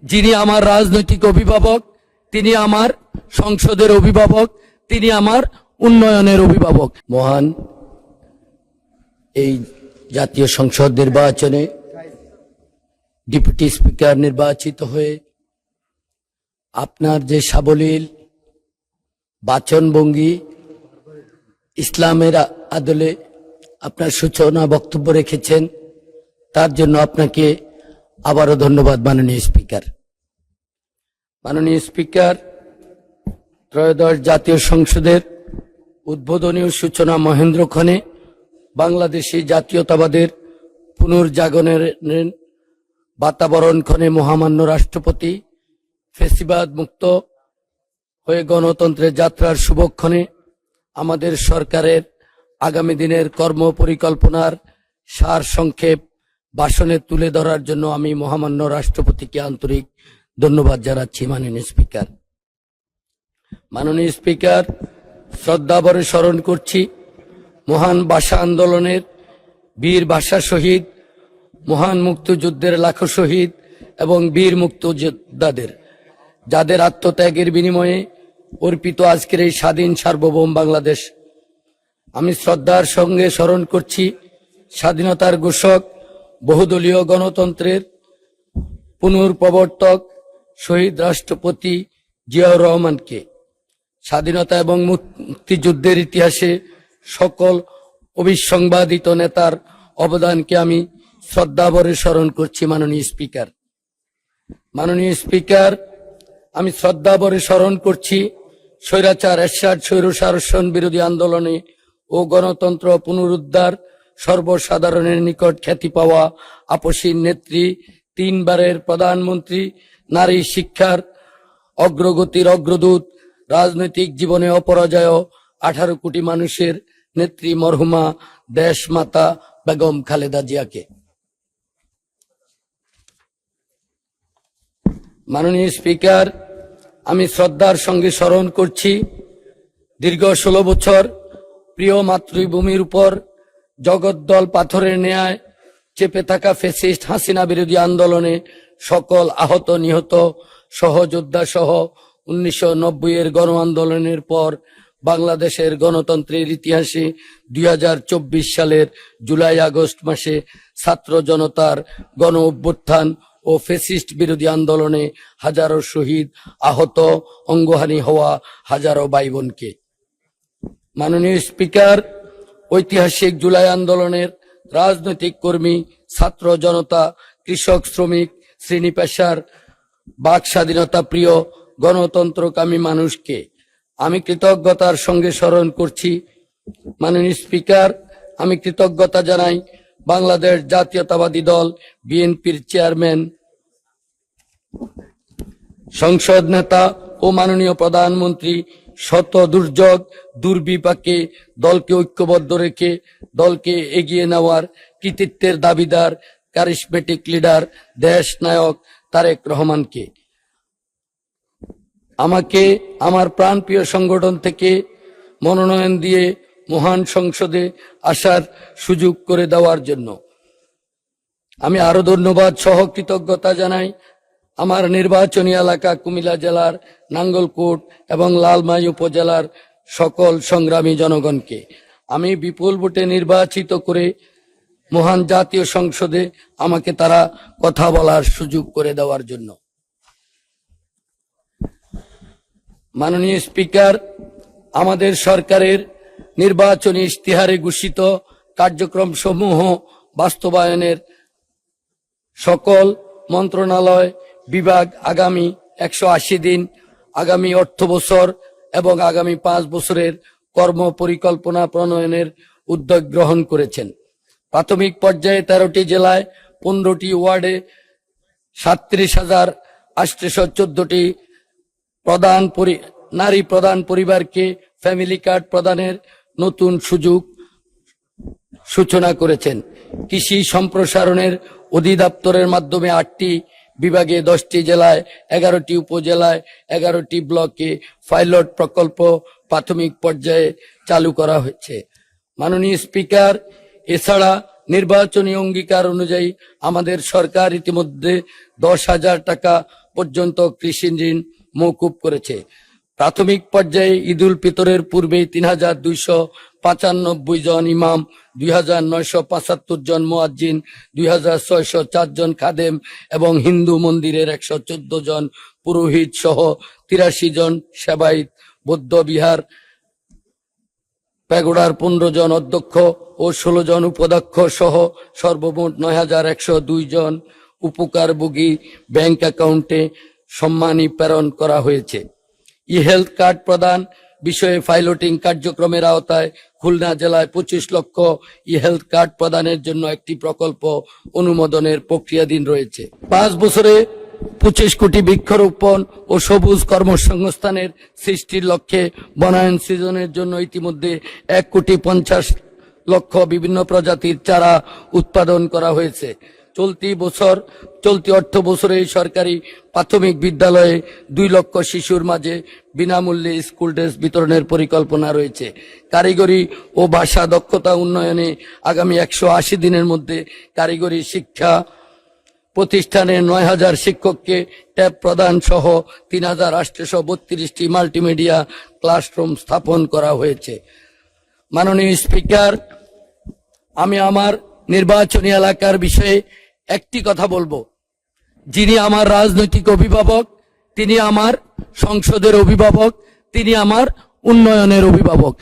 যিনি আমার রাজনৈতিক অভিভাবক, তিনি আমার সংসদের অভিভাবক, তিনি আমার উন্নয়নের অভিভাবক। মহান এই জাতীয় সংসদ নির্বাচনে ডেপুটি স্পিকার নির্বাচিত হয়ে আপনার যে সাবলীল বাচনভঙ্গি, ইসলামের আদলে আপনার সূচনা বক্তব্য রেখেছেন, তার জন্য আপনাকে আবারও ধন্যবাদ মাননীয় স্পিকার। মাননীয় স্পিকার, ত্রয়োদশ জাতীয় সংসদের উদ্বোধনী সূচনা মহেন্দ্রক্ষণে বাংলাদেশি জাতীয়তাবাদের পুনর্জাগরণের বাতাবরণক্ষণে মহামান্য রাষ্ট্রপতি ফেসিবাদ মুক্ত হয়ে গণতন্ত্রের যাত্রার শুভক্ষণে আমাদের সরকারের আগামী দিনের কর্ম পরিকল্পনার সার সংক্ষেপ ভাষণে তুলে ধরার জন্য আমি মহামান্য রাষ্ট্রপতিকে আন্তরিক ধন্যবাদ জানাচ্ছি। মাননীয় স্পিকার, মাননীয় স্পিকার, শ্রদ্ধাভরে স্মরণ করছি মহান ভাষা আন্দোলনের বীর ভাষা শহীদ, মহান মুক্তিযুদ্ধের লাখো শহীদ এবং বীর মুক্তিযোদ্ধাদের, যাদের আত্মত্যাগের বিনিময়ে অর্পিত আজকের এই স্বাধীন সার্বভৌম বাংলাদেশ। আমি শ্রদ্ধার সঙ্গে স্মরণ করছি স্বাধীনতার ঘোষক, বহুদলীয় গণতন্ত্রের পুনঃপ্রবর্তক শহীদ রাষ্ট্রপতি জিয়াউর রহমানকে। স্বাধীনতা এবং মুক্তিযুদ্ধের ইতিহাসে সকল অবিসংবাদিত নেতার অবদানকে আমি শ্রদ্ধাভরে স্মরণ করছি। মাননীয় স্পিকার, মাননীয় স্পিকার, আমি শ্রদ্ধাভরে স্মরণ করছি স্বৈরাচার এরশাদ স্বৈরশাসন বিরোধী আন্দোলনে ও গণতন্ত্র পুনরুদ্ধার সর্বসাধারণের নিকট খ্যাতি পাওয়া আপসীর নেত্রী, তিনবারের প্রধানমন্ত্রী, নারী শিক্ষার অগ্রগতির অগ্রদূত, রাজনৈতিক জীবনে অপরাজয় 18 কোটি মানুষের নেত্রী মরহুমা দেশমাতা বেগম খালেদা জিয়াকে। মাননীয় স্পিকার, আমি শ্রদ্ধার সঙ্গে স্মরণ করছি দীর্ঘ 16 বছর প্রিয় মাতৃভূমির উপর জগদ্দল পাথরের ন্যায় চেপে থাকা ফ্যাসিস্ট হাসিনা বিরোধী আন্দোলনে সকল আহত নিহত সহযোদ্ধা সহ 1990-এর গণ আন্দোলনের পর বাংলাদেশের গণতন্ত্রের ইতিহাসে 2024 সালের জুলাই আগস্ট মাসে ছাত্র জনতার গণ অভ্যুত্থান ও ফ্যাসিস্ট বিরোধী আন্দোলনে হাজারো শহীদ, আহত, অঙ্গহানি হওয়া হাজারো ভাই বোনকে। মাননীয় স্পিকার, ঐতিহাসিক জুলাই আন্দোলনের রাজনৈতিক কর্মী, ছাত্র জনতা, কৃষক, শ্রমিক, শ্রেণী পেশার, বাক স্বাধীনতা প্রিয়, গণতন্ত্রকামী মানুষকে আমি কৃতজ্ঞতার সঙ্গে স্মরণ করছি। মাননীয় স্পিকার, আমি কৃতজ্ঞতা জানাই বাংলাদেশ জাতীয়তাবাদী দল বিএনপির চেয়ারম্যান, সংসদ নেতা ও মাননীয় প্রধানমন্ত্রী শত দুর্যোগ দুর্বিপাকে দলকে ঐক্যবদ্ধ রেখে দলকে এগিয়ে নেওয়ার কৃতিত্বের দাবিদার কারিশমেটিক লিডার দেশ নায়ক তারেক রহমানকে। আমাকে আমার প্রাণপ্রিয় সংগঠন থেকে মনোনয়ন দিয়ে মহান সংসদে আসার সুযোগ করে দেওয়ার জন্য আমি আরো ধন্যবাদ সহ কৃতজ্ঞতা জানাই আমার নির্বাচনী এলাকা কুমিল্লা জেলার নাঙ্গলকোট এবং লালমাই উপজেলার সকল সংগ্রামী জনগণকে। আমি বিপুল ভোটে নির্বাচিত করে মহান জাতীয় সংসদে আমাকে তারা কথা বলার সুযোগ করে দেওয়ার জন্য। মাননীয় স্পিকার, আমাদের সরকারের নির্বাচনী ইশতেহারে ঘোষিত কার্যক্রম সমূহ বাস্তবায়নের সকল মন্ত্রণালয় বিভাগ আগামী 180 দিন, আগামী অর্থ বছর এবং আগামী 5 বছরের কর্ম পরিকল্পনা প্রণয়নের উদ্যোগ গ্রহণ করেছেন। প্রাথমিক পর্যায়ে 13টি জেলায় 15টি ওয়ার্ডে 37,814টি নারী প্রধান পরিবারকে ফ্যামিলি কার্ড প্রদানের নতুন সুযোগ সূচনা করেছেন। কৃষি সম্প্রসারণের অধিদপ্তরের মাধ্যমে 8টি বিভাগে 10টি জেলায় 11টি উপজেলায় 11টি ব্লকে পাইলট প্রকল্প প্রাথমিক পর্যায়ে চালু করা হয়েছে। মাননীয় স্পিকার, এছাড়া নির্বাচনী অঙ্গীকার অনুযায়ী আমাদের সরকার ইতিমধ্যে 10,000 টাকা পর্যন্ত কৃষি ঋণ মওকুফ করেছে। প্রাথমিক পর্যায়ে ঈদুল ফিতরের পূর্বে ৩,২৯৫ জন ইমাম, ২,৯৭৫ জন মুয়াজ্জিন, ২,৬০৪ জন খাদেম এবং হিন্দু মন্দিরের ১১৪ জন পুরোহিত সহ ৮৩ জন সেবায়িত, বৌদ্ধ বিহার প্যাগোডার ১৫ জন অধ্যক্ষ ও ১৬ জন উপাধ্যক্ষ সহ সর্বমোট ৯,১০২ জন উপকারভোগী ব্যাংক অ্যাকাউন্টে সম্মানী প্রেরণ করা হয়েছে। ই হেলথ কার্ড প্রদান বিষয়ে পাইলটিং কার্যক্রমের আওতায় খুলনা জেলায় ২৫ লক্ষ ই হেলথ কার্ড প্রদানের জন্য একটি প্রকল্প অনুমোদনের প্রক্রিয়াধীন রয়েছে। ৫ বছরে ২৫ কোটি বৃক্ষরোপণ ও সবুজ কর্মসংস্থানের সৃষ্টির লক্ষ্যে বনায়ন সৃজনের জন্য ইতিমধ্যে ১,৫০,০০,০০০ বিভিন্ন প্রজাতির চারা উৎপাদন করা হয়েছে। চলতি অর্থ বছরে সরকারি প্রাথমিক বিদ্যালয়ে ২ লক্ষ শিশুর মাঝে বিনামূল্যে স্কুল ড্রেস বিতরণের পরিকল্পনা রয়েছে। কারিগরি ও ভাষা দক্ষতা উন্নয়নে আগামী ১৮০ দিনের মধ্যে কারিগরি শিক্ষা প্রতিষ্ঠানের ৯,০০০ শিক্ষককে ট্যাব প্রদান সহ ৩,৮৩২টি মাল্টিমিডিয়া ক্লাসরুম স্থাপন করা হয়েছে। মাননীয় স্পিকার, আমি আমার নির্বাচনী এলাকার বিষয়ে একটি কথা বলবো। যিনি আমার রাজনৈতিক অভিভাবক, তিনি আমার সংসদের অভিভাবক, তিনি আমার উন্নয়নের অভিভাবক।